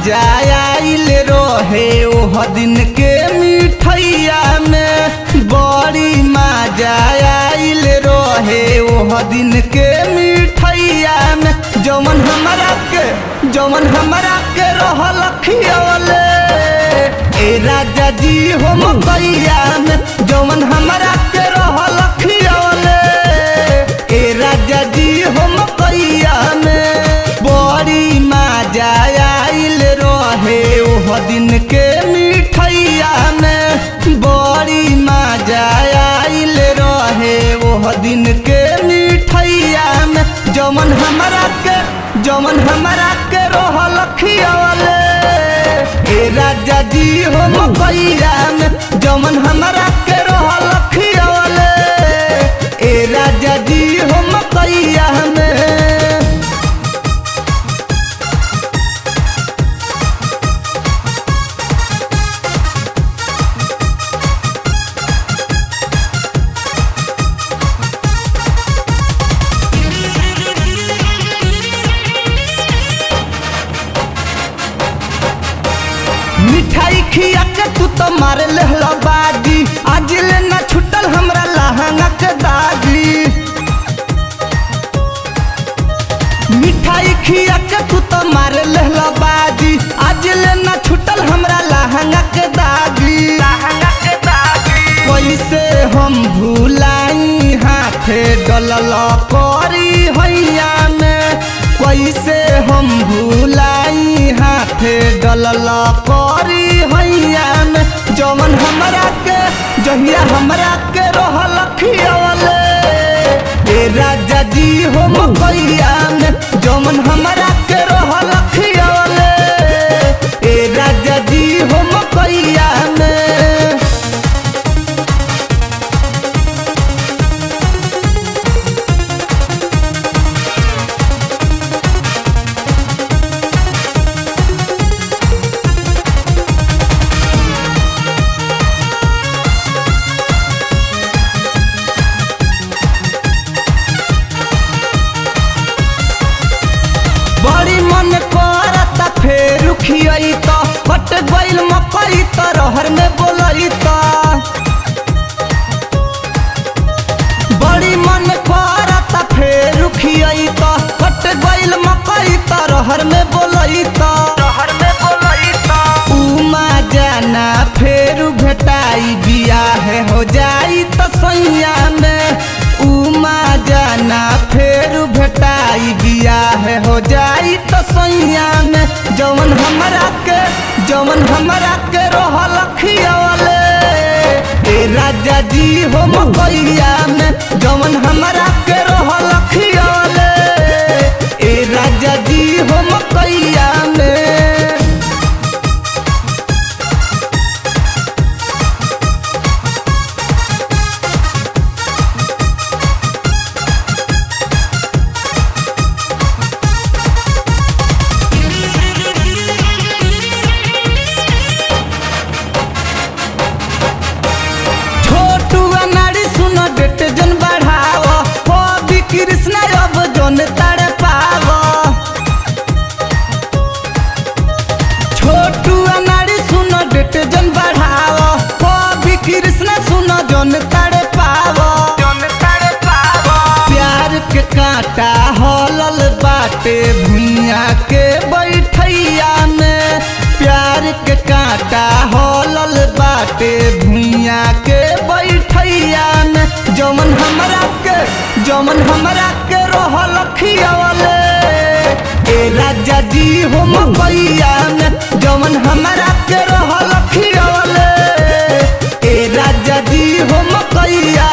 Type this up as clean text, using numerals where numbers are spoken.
मजा आइल रहे ओह दिन के मिठैया में, बड़ी मजा आइल रहे ओह दिन के मिठैया में। जौन हमरा के रहल खियवले ए राजा जी हो मकैया में, जौन हमरा के रहल खियवले ए राजा जी हो मकैया में। बड़ी मजा आइल रहे ओह दिन के मिठैया में, बड़ी मजा आइल रहे ओह दिन के मिठैया में। जौन हमरा के रहल खियवले ए राजा जी हो मकैया में, जौन हमरा के रहल खियवले ए राजा जी हो मकैया में। मिठाई खिया के तू तो मार लेहला बाजी, आज ले ना छुटल हमरा लहंगा के दागी। मिठाई खिया के तू तो मार लेहला बाजी, आज ले ना छुटल हमरा लहंगा के दागी। कैसे हम भूलाई हाथे डलल करी हैया में, कैसे हम भूलाई हाथे डलल करी हैया में। जौन जहिया हमरा के रहल खियवले ए राजा जी हो मकैया में, जौन हमरा के रहल खियवले ए राजा जी हो मकैया में। बड़ी मन करता फेर खियई तो कट गइल मकई तो रहर में बोलई तो। बड़ी मन करता फेर खियई तो कट गइल मकई तो रहर में बोलई तो। उमा जाना फेर भेटाई बियाह हो जाई तो सैया में, उमा जाना फेर भेटाई बियाह हो जाई तो सैया में। जौन हमरा के रहल खियवले ए राजा जी हो मकैया में, जौन हमरा के रहल खियवले ए राजा जी हो मकैया में। कृष्णा अब जोन तड़ पाव, छोटू अनाड़ी सुनो डेट जन बढ़ाव, कभी कृष्णा सुनो जोन तड़ पाव। प्यार के कांटा हलल बाटे भुइया के बैठैया में, प्यार के कांटा हलल बाटे भुइया के बैठैया में। जौन हमरा के रहल खियवले ए राजा जी हो मकैया में, जौन हमरा के रहल खियवले ए राजा जी हो मकैया